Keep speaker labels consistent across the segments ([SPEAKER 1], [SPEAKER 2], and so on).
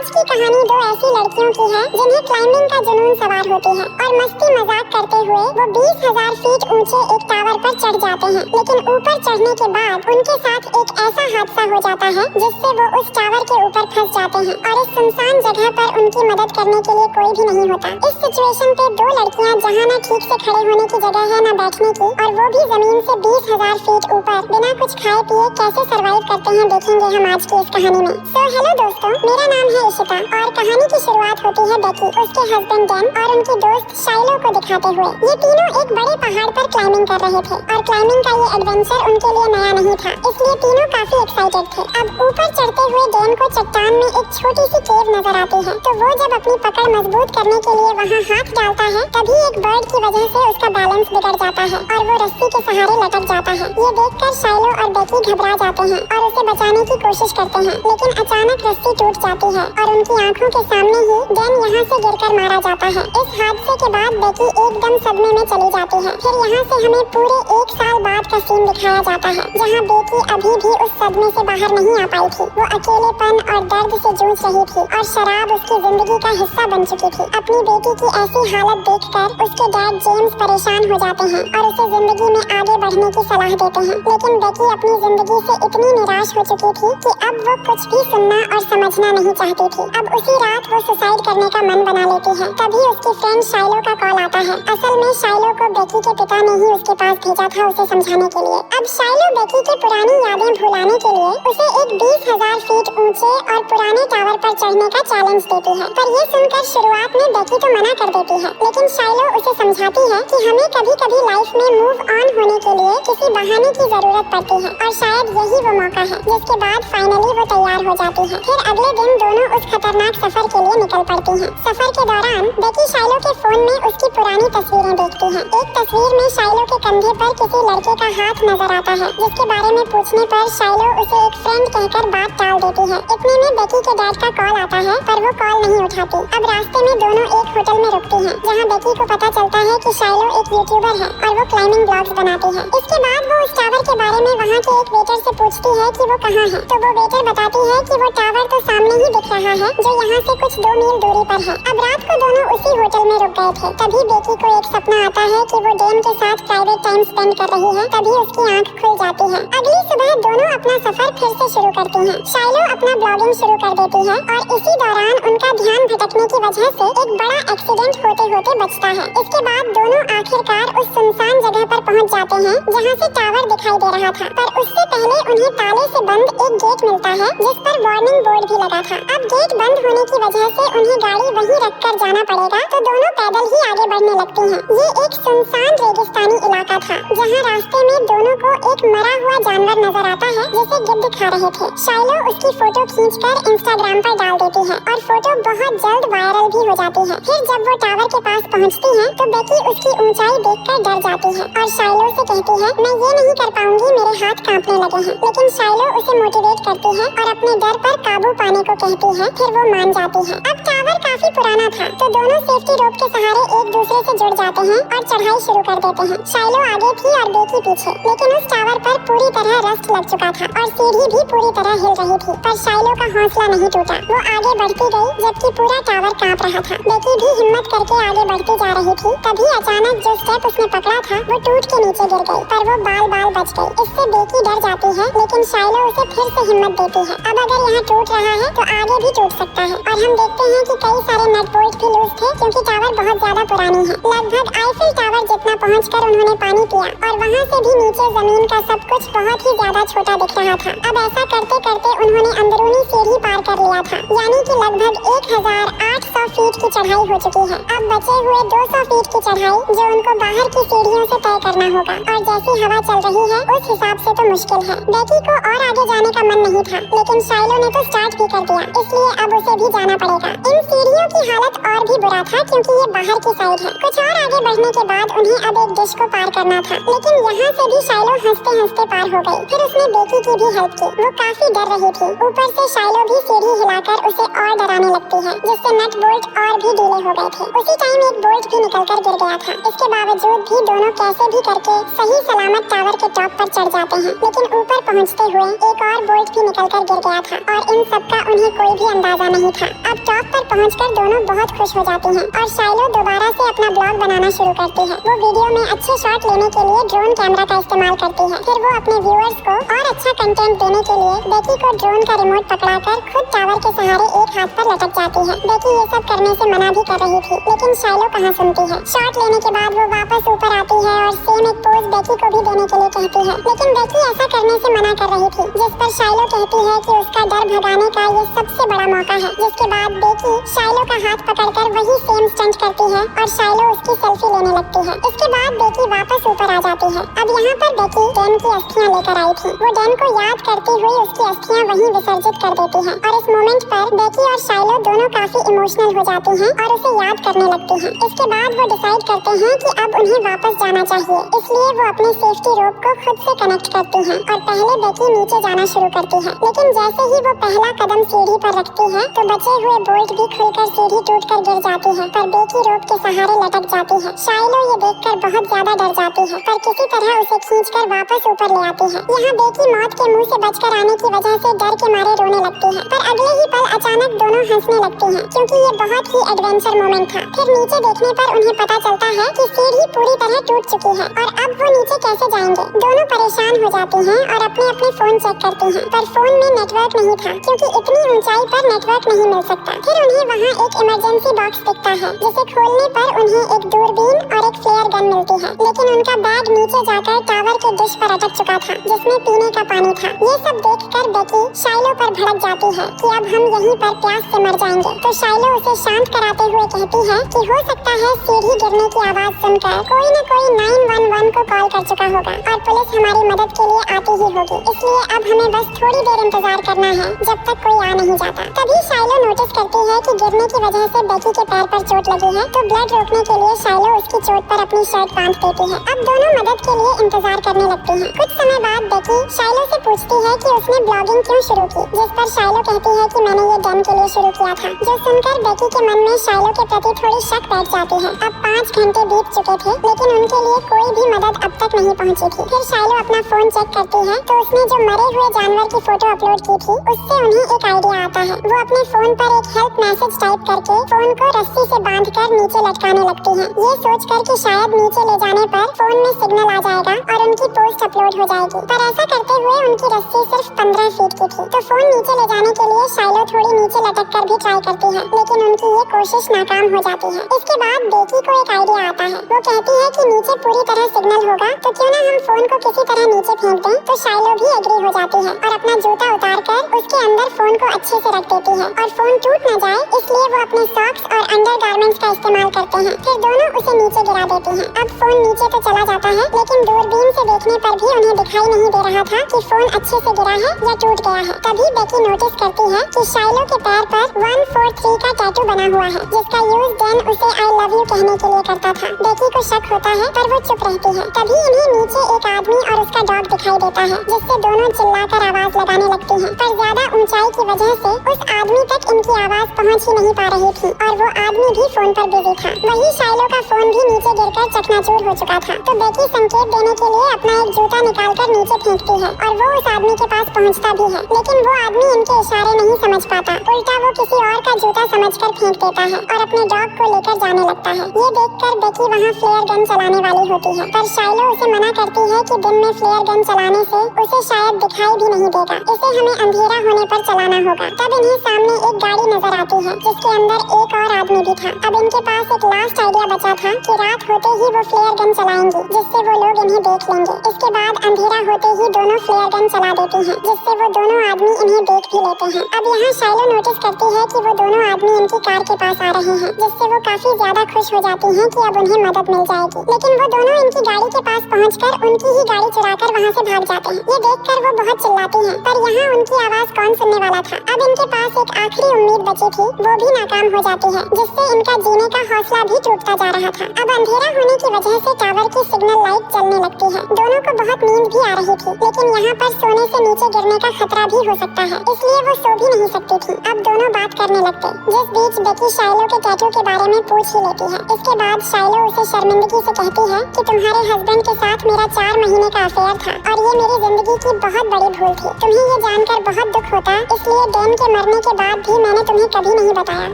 [SPEAKER 1] आज की कहानी दो ऐसी लड़कियों की है जिन्हें क्लाइंबिंग का जुनून सवार होती है और मस्ती मजाक करते हुए वो 20,000 फीट ऊंचे एक टावर पर चढ़ जाते हैं। लेकिन ऊपर चढ़ने के बाद उनके साथ एक ऐसा हादसा हो जाता है जिससे वो उस टावर के ऊपर फंस जाते हैं और इस सुनसान जगह पर उनकी मदद करने के लिए कोई भी नहीं होता। इस सिचुएशन पे दो लड़कियां जहाँ न ठीक से खड़े होने की जगह है न बैठने की, और वो भी जमीन से 20,000 फीट ऊपर बिना कुछ खाए पिए कैसे सरवाइव करते हैं, देखेंगे हम आज की इस कहानी में। हेलो दोस्तों, मेरा नाम है इशिता और कहानी की शुरुआत होती है बेकी, उसके हस्बैंड डैन और उनकी दोस्त शाइलो को दिखाते हुए। ये तीनों एक बड़े पहाड़ पर क्लाइंबिंग कर रहे थे और क्लाइंबिंग का ये एडवेंचर उनके लिए नया नहीं था, इसलिए तीनों काफी एक्साइटेड थे। अब ऊपर चढ़ते हुए डैन को चट्टान में एक छोटी सी केव नजर आती है, तो वो जब अपनी पकड़ मजबूत करने के लिए वहाँ हाथ डालता है तभी एक बर्ड की वजह से उसका बैलेंस बिगड़ जाता है और वो रस्सी के सहारे लटक जाता है। ये देखकर शाइलो और बेकी घबरा जाते हैं और उसे बचाने की कोशिश करते हैं, लेकिन अचानक रस्सी टूट जाती है और उनकी आंखों के सामने ही डैन यहाँ से गिरकर मारा जाता है। इस हादसे के बाद बेकी एकदम सदमे में चली जाती है। फिर यहाँ से हमें पूरे 1 साल बाद का सीन दिखाया जाता है जहाँ बेकी अभी भी उस सदमे से बाहर नहीं आ पाई थी। वो अकेलेपन और दर्द से जूझ रही थी और शराब उसकी जिंदगी का हिस्सा बन चुकी थी। अपनी बेटी की ऐसी हालत देखकर उसके डैड जेम्स परेशान हो जाते हैं और उसे जिंदगी में आगे बढ़ने की सलाह देते हैं, लेकिन बेकी अपनी जिंदगी से इतनी निराश हो चुकी थी कि अब वो कुछ भी सुनना और समझना नहीं चाहती थी। अब उसी रात वो सुसाइड करने का मन बना लेती है। तभी उसकी फ्रेंड शाइलो का कॉल आता है। असल में शाइलो को बेकी के पिता ने ही उसके पास भेजा था उसे समझाने के लिए। अब शाइलो बेकी की पुरानी यादें भुलाने के लिए उसे एक 20,000 फीट ऊंचे और पुराने टावर पर चढ़ने का चैलेंज देती है। पर ये सुनकर शुरुआत में बेकी तो मना कर देती है, लेकिन शाइलो उसे समझाती है कि हमें कभी कभी लाइफ में मूव ऑन होने के लिए किसी बहाने की जरूरत पड़ती है और शायद यही वो मौका है। जिसके बाद फाइनली वो तैयार हो जाती है। फिर अगले दिन दोनों उस खतरनाक सफर के लिए निकल पड़ती हैं। सफर के दौरान बेकी शाइलो के फोन में उसकी पुरानी तस्वीरें देखती है। एक तस्वीर में शाइलो के कंधे पर किसी लड़के का हाथ नजर आता है, जिसके बारे में पूछने पर शाइलो उसे एक फ्रेंड कहकर बात टाल देती है। इतने में बेकी के डैड का कॉल आता है, पर वो कॉल नहीं उठाती। अब रास्ते में दोनों एक होटल में रुकती हैं, जहाँ बेकी को पता चलता है कि शाइलो एक यूट्यूबर है और वो क्लाइंबिंग ब्लॉग्स बनाती है। इसके बाद वो उस टावर के बारे में वहाँ के एक वेटर से पूछती है कि वो कहाँ है, तो वो वेटर बताती है कि वो टावर तो सामने ही दिख रहा है, जो यहाँ से कुछ 2 मील दूरी पर है। अब रात को दोनों उसी होटल में रुक गए थे। तभी बेकी को एक सपना आता है कि वो डैन के साथ प्राइवेट टाइम स्पेंड कर रही है। तभी उसकी आंख खुल जाती है। अगली सुबह दोनों अपना सफर फिर से शुरू करती हैं। शाइलो अपना ब्लॉगिंग शुरू कर देती है और इसी दौरान उनका ध्यान भटकने की वजह से एक बड़ा एक्सीडेंट होते होते बचता है। इसके बाद दोनों आखिरकार उस सुनसान जगह पर पहुँच जाते हैं जहाँ से टावर दिखाई दे रहा था, पर उससे पहले उन्हें ताले से बंद एक गेट मिलता है जिस पर वार्निंग बोर्ड भी लगा था। अब गेट बंद होने की वजह से उन्हें गाड़ी वहीं रखकर जाना पड़ेगा, तो दोनों पैदल ही आगे बढ़ने लगती हैं। ये एक सुनसान रेगिस्तानी इलाका था जहाँ रास्ते में दोनों को एक मरा हुआ जानवर नजर आता है जिसे गिद्ध खा रहे थे। शाइलो उसकी फोटो खींचकर इंस्टाग्राम पर डाल देती है और फोटो बहुत जल्द वायरल भी हो जाती है। फिर जब वो टावर के पास पहुँचती है तो बेकी उसकी ऊंचाई देखकर डर जाती है और शाइलो से कहती है, मैं ये नहीं कर पाऊंगी, मेरे हाथ कांपने लगे हैं। लेकिन शाइलो उसे मोटिवेट करती है और अपने डर पर काबू पाने को कहती है। फिर वो मान जाती है। अब टावर काफी पुराना था, तो दोनों सेफ्टी रोप के सहारे एक दूसरे से जुड़ जाते हैं और चढ़ाई शुरू कर देते हैं। शाइलो आगे थी और बेकी पीछे, लेकिन उस टावर पर पूरी तरह रस्ट लग चुका था और सीढ़ी भी पूरी तरह हिल रही थी, पर शाइलो का हौसला नहीं टूटा। वो आगे बढ़ती गई जबकि पूरा टावर कांप रहा था। बेकी भी हिम्मत करके आगे बढ़ती जा रही थी। तभी अचानक जो स्टेप उसने पकड़ा था वो टूट के नीचे गिर गई, पर वो बाल बाल बच गई। इससे बेकी डर जाती है, लेकिन शाइलो उसे फिर से हिम्मत देती है। अब अगर यहाँ टूट रहा है तो आगे भी टूट सकता है। और हम देखते हैं कि कई सारे नट बोल्ट भी लूज थे क्योंकि टावर बहुत ज्यादा पुरानी है। लगभग आईफिल टावर जितना पहुंचकर उन्होंने पानी पिया और वहाँ से भी नीचे जमीन का सब कुछ बहुत ही ज्यादा छोटा दिख रहा था। अब ऐसा करते करते उन्होंने अंदरूनी सीढ़ी पार कर लिया था, यानी कि लगभग 1,800 फीट की चढ़ाई हो चुकी है। अब बचे हुए 200 फीट की चढ़ाई जो उनको बाहर की सीढ़ियों से तय करना होगा, और जैसी हवा चल रही है उस हिसाब से तो मुश्किल है। बेकी को और आगे जाने का मन नहीं था, लेकिन शाइलो ने तो स्टार्ट भी कर दिया, इसलिए अब उसे भी जाना पड़ेगा। इन सीढ़ियों की हालत और भी बुरा था क्योंकि ये बाहर की साइड है। कुछ और आगे बढ़ने के बाद उन्हें अब एक डिश को पार करना था, लेकिन यहाँ से भी शाइलो हंसते हंसते पार हो गई। फिर उसने बेकी की भी हेल्प की। वो काफी डर रही थी। ऊपर से शाइलो भी सीढ़ी हिलाकर उसे और डराने लगती है, जिससे नट बोल्ट और भी ढीले हो गए थे। उसी टाइम एक बोल्ट भी निकलकर गिर गया था। इसके बावजूद भी दोनों कैसे भी करके सही सलामत टावर के टॉप पर चढ़ जाते हैं, लेकिन ऊपर पहुँचते हुए एक और बोल्ट भी निकलकर गिर गया था और इन सब का उन्हें कोई भी अंदाजा नहीं था। अब टॉप पर पहुंचकर दोनों बहुत खुश हो जाती हैं और शाइलो दोबारा से अपना ब्लॉग बनाना शुरू करती है। वो वीडियो में अच्छे शॉट लेने के लिए ड्रोन कैमरा का इस्तेमाल करती है। फिर वो अपने व्यूअर्स को और अच्छा कंटेंट देने के लिए बेकी को ड्रोन का रिमोट पकड़ाकर खुद टावर के सहारे एक हाथ पर लटक जाती है। बेकी ये सब करने से मना भी कर रही थी, लेकिन शाइलो कहाँ सुनती है। शॉट लेने के बाद वो वापस ऊपर आती है और सेम एक पोज बेकी को भी देने के लिए कहती है, लेकिन बेकी ऐसा करने से मना कर रही थी, जिस पर शाइलो कहती है कि उसका डर भगाने का ये सबसे बड़ा मौका है। जिसके बाद बेकी शाइलो का हाथ पकड़कर वही सेम स्टंट करती है और शाइलो उसकी सेल्फी लेने लगती है। इसके बाद बेकी वापस ऊपर आ जाती है। अब यहाँ पर बेकी डैन की अस्थियां लेकर आई थी। वो डैन को याद करती हुई उसकी अस्थियां वहीं विसर्जित कर देती है और इस मोमेंट पर बेकी और शाइलो दोनों काफी इमोशनल हो जाती हैं और उसे याद करने लगती हैं। इसके बाद वो डिसाइड करते हैं कि अब उन्हें वापस जाना चाहिए, इसलिए वो अपने सेफ्टी रोप को खुद से कनेक्ट करती हैं और पहले बेकी नीचे जाना शुरू करती है। लेकिन जैसे ही वो पहला कदम सीढ़ी पर रखती है तो बचे हुए बोल्ट भी खुलकर सीढ़ी टूटकर गिर जाती है, पर बेकी रोप के सहारे लटक जाती है। शाइलो ये देखकर बहुत ज्यादा डर जाती है, पर किसी तरह उसे खींचकर वापस ऊपर ले आती है। यहाँ बेकी मौत के मुंह से बचकर आने की वजह से डर के मारे रोने लगती है, पर अगले ही पल अचानक दोनों हंसने लगती हैं, क्योंकि ये बहुत ही एडवेंचर मोमेंट था। फिर नीचे देखने पर उन्हें पता चलता है कि सीढ़ी पूरी तरह टूट चुकी है और अब वो नीचे कैसे जाएंगे। दोनों परेशान हो जाती हैं और अपने अपने फोन चेक करती हैं, पर फोन में नेटवर्क नहीं था, क्योंकि इतनी ऊंचाई पर नेटवर्क नहीं मिल सकता। फिर उन्हें वहाँ एक इमरजेंसी बॉक्स दिखता है, जिसे खोलने पर उन्हें एक दूरबीन और एक फ्लेयर गन मिलती है, लेकिन उनका बैग नीचे जाकर टावर के डिश पर अटक चुका था, जिसमें पीने का पानी था। ये सब देखकर बेकी शाइलो पर भड़क जाती है कि अब हम यहीं पर प्यास से मर जाएंगे। तो शाइलो उसे शांत कराते हुए कहती है कि हो सकता है सीढ़ी गिरने की आवाज सुनकर कोई न कोई 911 को कॉल कर चुका होगा और पुलिस हमारी मदद के लिए आती ही होगी, इसलिए अब हमें बस थोड़ी देर इंतजार करना है जब तक कोई आ नहीं जाता। तभी शाइलो नोटिस करती है कि गिरने की वजह से बेकी के पैर पर चोट लगी है, तो ब्लड रोकने के लिए शाइलो उसकी चोट पर अपनी शर्ट बांध देती है। अब दोनों मदद के लिए इंतजार करने लगती हैं। कुछ समय बाद बेकी शाइलो से पूछती है कि उसने ब्लॉगिंग क्यों शुरू की, जिस पर शाइलो कहती है कि मैंने ये डैन के लिए शुरू किया था, जो सुनकर बेकी के मन में शाइलो के प्रति थोड़ी शक बैठ जाती है। अब 5 घंटे बीत चुके थे, लेकिन उनके लिए कोई भी मदद अब तक नहीं पहुंची थी। फिर शाइलो अपना फोन चेक करती है तो उसने जो मरे हुए जानवर की फोटो अपलोड की थी, उससे उन्हें एक आइडिया आता है। वो अपने फोन पर एक हेल्प मैसेज टाइप करके फोन को रस्सी से बांधकर नीचे लटकाने लगती हैं, ये सोचकर कि शायद नीचे ले जाने पर फोन में सिग्नल आ जाएगा और उनकी पोस्ट अपलोड हो जाएगी। पर ऐसा करते हुए उनकी रस्सी सिर्फ 15 फीट की थी, तो फोन नीचे ले जाने के लिए शाइलो थोड़ी नीचे लटक कर भी ट्राई करती है, लेकिन उनकी ये कोशिश नाकाम हो जाती है। इसके बाद बेकी को एक आइडिया आता है। वो कहती है कि नीचे पूरी तरह सिग्नल होगा, तो क्यों ना हम फोन को किसी तरह नीचे फेंक दें। तो शाइलो भी एग्री हो जाती है और अपना जूता उतारकर उसके अंदर फोन को अच्छे से रख देती है और फोन टूट न जाए इसलिए वो अपने सॉक्स और अंडरगारमेंट्स का इस्तेमाल करते हैं। फिर दोनों उसे नीचे गिरा देती हैं। अब फोन नीचे तो चला जाता है, लेकिन दूरबीन से देखने पर भी उन्हें दिखाई नहीं दे रहा था कि फोन अच्छे से गिरा है या टूट गया है। तभी बेकी नोटिस करती है कि शाइलो के पैर पर 143 का टैटू बना हुआ है, जिसका यूज डैन उसे आई लव यू कहने के लिए करता था। बेकी को शक होता है, पर वो चुप रहती है। तभी इन्हें नीचे एक आदमी और उसका डॉग दिखाई देता है, जिससे दोनों चिल्लाकर आवाज लगाने लगती हैं। पर ज्यादा ऊंचाई की वजह से उस आदमी तक इनकी आवाज पहुंच ही नहीं पा रही थी और वो आदमी भी फोन पर बिजी था। वही शाइलो का फोन भी नीचे गिरकर चकनाचूर हो चुका था। तो बेकी संकेत देने के लिए अपना एक जूता निकालकर नीचे फेंकती है और वो उस आदमी के पास पहुंचता भी है, लेकिन वो आदमी इनके इशारे नहीं समझ पाता। उल्टा वो किसी और का जूता समझकर फेंक देता है और अपने डॉग को लेकर जाने लगता है। ये देखकर बेकी वहाँ फ्लेयर गन चलाने वाली होती है, पर शाइलो उसे मना करती है कि दिन में फ्लेयर गन चलाने से उसे शायद दिखाई भी नहीं देगा, इसे हमें अंधेरा होने पर चलाना होगा। तब इन्हें सामने एक गाड़ी नजर आती है, जिसके अंदर एक और आदमी भी था। अब इनके पास एक लास्ट आइडिया बचा था कि रात होते ही वो फ्लेयर गन चलाएंगी, जिससे वो लोग इन्हें देख लेंगे। इसके बाद अंधेरा होते ही दोनों फ्लेयर गन चला देती हैं, जिससे वो दोनों आदमी इन्हें देख भी लेते हैं। अब यहाँ शाइलो नोटिस करती है कि वो दोनों आदमी इनकी कार के पास आ रहे हैं, जिससे वो काफी ज्यादा खुश हो जाती हैं कि अब उन्हें मदद मिल जाएगी। लेकिन वो दोनों इनकी गाड़ी के पास पहुंचकर उनकी ही गाड़ी चुराकर वहाँ से भाग जाते हैं। ये देखकर वो बहुत चिल्लाती हैं, पर यहाँ उनकी आवाज कौन सुनने वाला था। अब इनके पास एक आखिरी उम्मीद बची थी, वो भी नाकाम हो जाती है, जिससे इनका जीने का हौसला भी टूटता जा रहा था। अब अंधेरा होने की वजह से टावर की सिग्नल लाइट जलने लगती है। दोनों को बहुत नींद भी आ रही थी, लेकिन यहाँ पर सोने से नीचे गिरने का खतरा भी हो सकता है, इसलिए वो सो भी नहीं सकती थी। अब दोनों बात करने लगते, जिस बीच बेकी शाइलो के टैटू के बारे में पूछ ही लेती है। इसके बाद शाइलो उसे शर्मिंदगी से कहती है कि तुम्हारे हस्बैंड के साथ मेरा 4 महीने का अफेयर था और ये मेरी जिंदगी की बहुत बड़ी भूल थी। तुम्हें ये जानकर बहुत दुख होता, इसलिए डैन के मरने के बाद भी मैंने तुम्हें कभी नहीं बताया।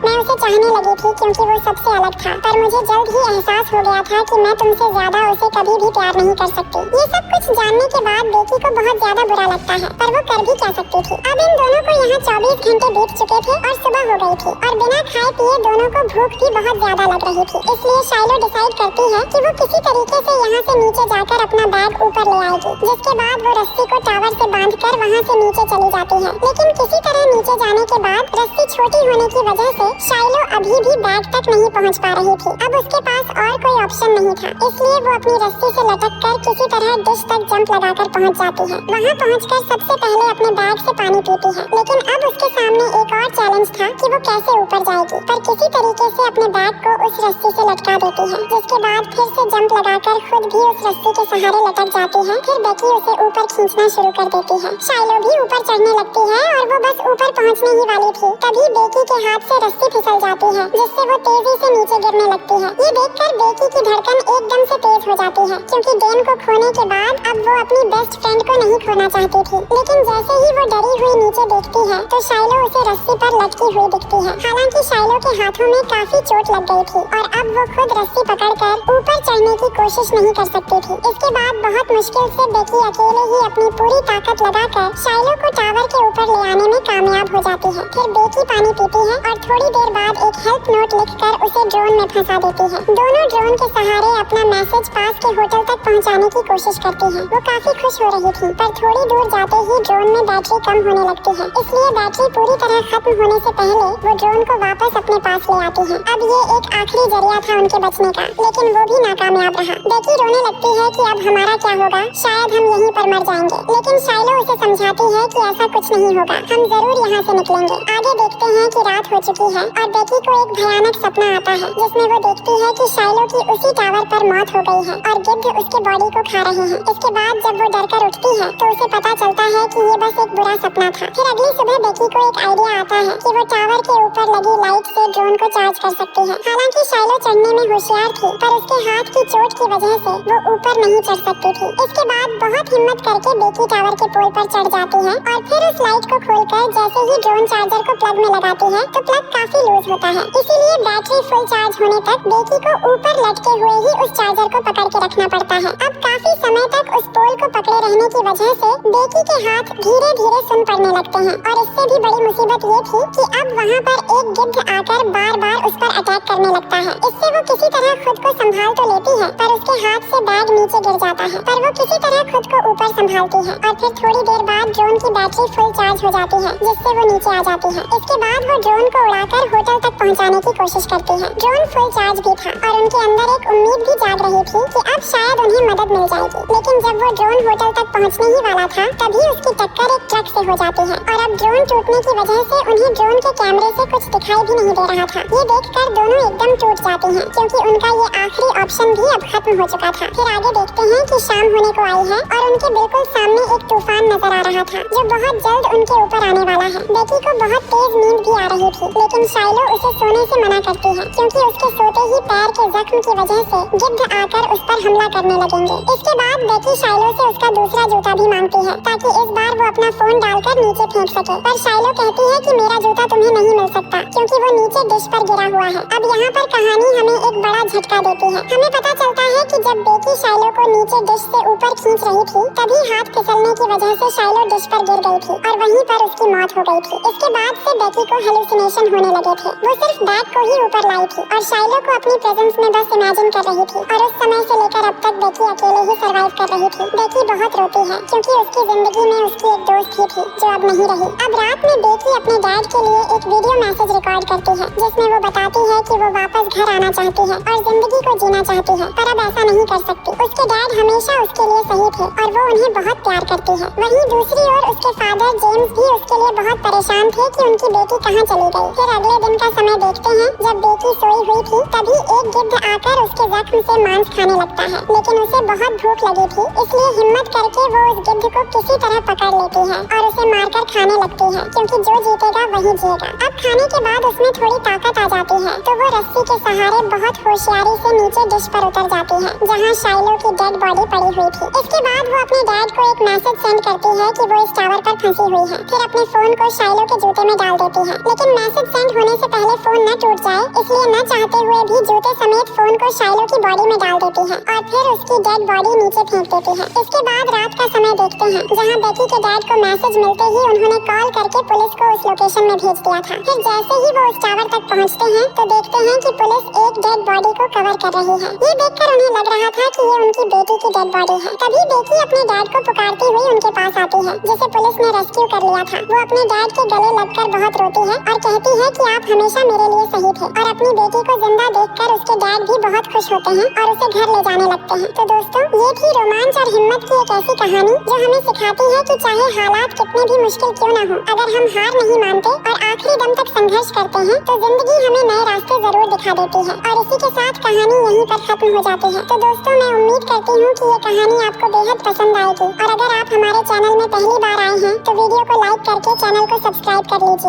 [SPEAKER 1] मैं उसे चाहने लगी थी क्योंकि वो सबसे अलग था, पर मुझे जल्द ही एहसास हो गया था कि मैं तुमसे ज्यादा उसे कभी भी प्यार नहीं कर सकती। ये सब कुछ जानने के बाद बेकी को बहुत ज्यादा बुरा लगता है, पर वो कर भी क्या सकती थी। अब इन दोनों को यहाँ 24 घंटे बीत चुके थे और सुबह हो गई थी और बिना खाए पिए दोनों को भूख भी बहुत ज्यादा लग रही थी। इसलिए शाइलो डिसाइड करती है कि वो किसी तरीके से यहाँ से नीचे जाकर अपना बैग ऊपर ले आएगी, जिसके बाद वो रस्सी को टावर से बांधकर वहाँ से नीचे चली जाती है। लेकिन किसी तरह नीचे जाने के बाद रस्सी छोटी होने की वजह से शाइलो अभी भी बैग तक नहीं पहुँच पा रही थी। अब उसके पास और कोई ऑप्शन नहीं था, इसलिए वो अपनी रस्सी से लटक कर किसी तरह डिश तक जंप लगाकर पहुँच जाती है। वहाँ पहुँचकर सबसे पहले अपने बैग से पानी पीती है, लेकिन अब उसके सामने एक और चैलेंज था कि वो कैसे ऊपर जाएगी। पर किसी तरीके से अपने बैग को उस रस्सी से लटका देती है, जिसके बाद फिर से जंप लगाकर खुद भी उस रस्सी के सहारे लटक जाती है। फिर बेकी उसे ऊपर खींचना शुरू कर देती है। शाइलो भी ऊपर चढ़ने लगती है और वो बस ऊपर पहुंचने ही वाली थी, तभी बेकी के हाथ से रस्सी फिसल जाती है, जिससे वो तेजी से नीचे गिरने लगती है। ये देखकर बेकी की धड़कन एकदम से तेज हो जाती है, क्योंकि डैन को खोने के बाद अब वो अपनी बेस्ट फ्रेंड को नहीं खोना चाहती थी। लेकिन जैसे ही वो डरी हुई नीचे देखती है तो शाइलो उसे रस्सी पर लटकी हुई दिखती है। हालांकि शाइलो के हाथों में काफी चोट लग गई थी और अब वो खुद रस्सी पकड़कर ऊपर चढ़ने की कोशिश नहीं कर सकती थी। इसके बाद बहुत मुश्किल से बेकी अकेले ही अपनी पूरी ताकत लगाकर शाइलो को टावर के ऊपर ले आने में कामयाब हो जाती है। फिर बेकी पानी पीती है और थोड़ी देर बाद एक हेल्प नोट लिखकर उसे ड्रोन में फंसा देती है। दोनों ड्रोन के सहारे अपना मैसेज पास के होटल तक पहुँचाने की कोशिश करती है। वो काफी खुश हो रही थी, पर थोड़ी दूर जाते ही ड्रोन में बैटरी कम होने लगती है, इसलिए बैटरी पूरी तरह खत्म होने से पहले वो ड्रोन को वापस अपने पास ले आती है। अब ये एक आखिरी जरिया था उनके बचने का, लेकिन वो भी नाकामयाब रहा। बेकी रोने लगती है कि अब हमारा क्या होगा, शायद हम यहीं पर मर जाएंगे। लेकिन शाइलो उसे समझाती है कि ऐसा कुछ नहीं होगा, हम जरूर यहाँ से निकलेंगे। आगे देखते हैं कि रात हो चुकी है और बेकी को एक भयानक सपना आता है, जिसमें वो देखती है कि शाइलो की उसी टावर पर मौत हो गई है और गिद्ध उसके बॉडी को खा रहे हैं। इसके बाद जब वो डरकर उठती है तो उसे पता चलता है कि ये बस एक बुरा सपना था। फिर अगली सुबह बेकी को एक आइडिया आता है कि वो टावर के ऊपर लगी लाइट से ड्रोन को चार्ज कर सकती है। हालांकि शाइलो चढ़ने में होशियार थी, पर उसके हाथ की चोट की वजह से वो ऊपर नहीं चढ़ सकती थी। इसके बाद बहुत हिम्मत करके बेकी टावर के पोल पर चढ़ जाती है और फिर उस लाइट को खोलकर जैसे ही ड्रोन चार्जर को प्लग में लगाती है तो प्लग काफी लूज होता है, इसीलिए बैटरी फुल चार्ज होने तक बेकी को ऊपर लटके हुए ही उस चार्जर को पकड़ के रखना पड़ता है। अब काफी समय तक उस पोल को पकड़े रहने की वजह से बेकी के हाथ धीरे धीरे सुन पड़ने लगते हैं और इससे भी बड़ी मुसीबत ये थी कि अब वहाँ पर एक गिद्ध आकर बार बार उस पर अटैक करने लगता है। इससे वो किसी तरह खुद को संभाल तो लेती है, पर उसके हाथ से बैग नीचे गिर जाता है, पर वो किसी तरह खुद को ऊपर संभालती है और फिर थोड़ी देर बाद ड्रोन की बैटरी फुल चार्ज हो जाती है, जिससे वो नीचे आ जाती है। इसके बाद वो ड्रोन को उड़ाकर होटल तक पहुँचाने की कोशिश करती है। ड्रोन फुल चार्ज भी था और उनके अंदर एक उम्मीद भी जाग रही थी कि अब शायद उन्हें मदद मिल जाएगी। लेकिन जब वो ड्रोन होटल तक पहुँचने ही वाला था तभी उसकी टक्कर एक ट्रक से हो जाती है और अब ड्रोन टूटने की वजह से उन्हें ड्रोन के कैमरे से कुछ दिखाई भी नहीं दे रहा था। ये देखकर दोनों एकदम टूट जाते हैं, क्योंकि उनका ये आखिरी ऑप्शन भी अब खत्म हो चुका था। फिर आगे देखते हैं कि शाम होने को आई है और उनके बिल्कुल सामने एक तूफान नजर आ रहा था जो बहुत जल्द उनके ऊपर आने वाला है। बेकी को बहुत तेज नींद भी आ रही थी, लेकिन शाइलो उसे सोने से मना करती है, क्योंकि उसके सोते ही पैर के जख्म की वजह से गिद्ध आकर उस पर हमला करने लगेंगे। इसके बाद बेकी शाइलो से उसका दूसरा जूता भी मांगती है, ताकि इस बार वो अपना फोन डालकर नीचे फेंक सके। पर शाइलो कहती है कि मेरा जूता तुम्हें नहीं मिल सकता, क्योंकि वो नीचे डिश पर गिरा हुआ है। अब यहाँ पर कहानी हमें एक बड़ा झटका देती है। हमें पता चलता है कि जब बेकी शाइलो को नीचे डिश से ऊपर खींच रही थी तभी हाथ फिसलने की वजह से शाइलो डिश पर गिर गई थी और वहीं पर उसकी मौत हो गई थी। इसके बाद से बेकी को हेलुसिनेशन होने लगे थे। वो सिर्फ बैग को ही ऊपर लाई थी और शाइलो को अपनी प्रेजेंस में बस इमेजिन कर रही थी और उस समय से लेकर अब तक बेकी अकेले ही सर्वाइव कर रही थी। बेकी बहुत रोती है, क्योंकि उसकी जिंदगी में उसकी एक दोस्त ही थी जो अब नहीं रही। अब रात में बेकी अपने डैड के लिए एक वीडियो मैसेज रिकॉर्ड करती है, जिसमें वो बताती है कि वो वापस घर आना चाहती है और जिंदगी को जीना चाहती है, पर अब ऐसा नहीं कर सकती। उसके डैड हमेशा उसके लिए सही थे और वो उन्हें बहुत प्यार करती है। वहीं दूसरी ओर उसके फादर जेम्स भी उसके लिए बहुत परेशान थे कि उनकी बेटी कहाँ चली गई। फिर अगले दिन का समय देखते हैं, जब बेकी सोई हुई थी तभी एक गिद्ध आकर उसके जख्म से मांस खाने लगता है, लेकिन उसे बहुत भूख लगी थी, इसलिए हिम्मत करके वो उस गिद्ध को किसी तरह पकड़ लेती है और उसे मारकर खाने लगती है, क्योंकि जो जीतेगा वही जिएगा। अब खाने के बाद उसमें थोड़ी ताकत आ जाती रस्सी के सहारे बहुत होशियारी से नीचे डिश पर उतर जाती है जहाँ शाइलो की डेड बॉडी पड़ी हुई थी। इसके बाद वो अपने डैड को एक मैसेज सेंड करती है कि वो इस टावर पर फंसी हुई है। फिर अपने फोन को शाइलो के जूते में डाल देती है, लेकिन मैसेज सेंड होने से पहले फोन न टूट जाए इसलिए न चाहते हुए भी जूते समेत फोन को शाइलो की बॉडी में डाल देती है और फिर उसकी डेड बॉडी नीचे फेंक देती है। इसके बाद रात का समय देखते हैं जहाँ बेकी के डैड को मैसेज मिलते ही उन्होंने कॉल करके पुलिस को उस लोकेशन में भेज दिया था। फिर जैसे ही वो उस टावर तक पहुँचते हैं तो देखते हैं कि पुलिस एक डेड बॉडी को कवर कर रही है। ये देखकर उन्हें लग रहा था कि ये उनकी बेटी की डेड बॉडी है। तभी बेकी अपने डैड को पुकारती हुई उनके पास आती है जिसे पुलिस ने रेस्क्यू कर लिया था। वो अपने डैड के गले लगकर बहुत रोती है और कहती है कि आप हमेशा मेरे लिए सही थे और अपनी बेटी को जिंदा देखकर उसके डैड भी बहुत खुश होते हैं और उसे घर ले जाने लगते हैं। तो दोस्तों, ये थी रोमांच और हिम्मत की एक ऐसी कहानी जो हमें सिखाती है कि चाहे हालात कितने भी मुश्किल क्यों न हो, अगर हम हार नहीं मानते और आखिरी दम तक संघर्ष करते हैं तो जिंदगी हमें नए रास्ते जरूर दिखा देती है। और इसी के साथ कहानी यहीं पर खत्म हो जाती है। तो दोस्तों, मैं उम्मीद करती हूँ कि ये कहानी आपको बेहद पसंद आएगी और अगर आप हमारे चैनल में पहली बार आए हैं तो वीडियो को लाइक करके चैनल को सब्सक्राइब कर लीजिए।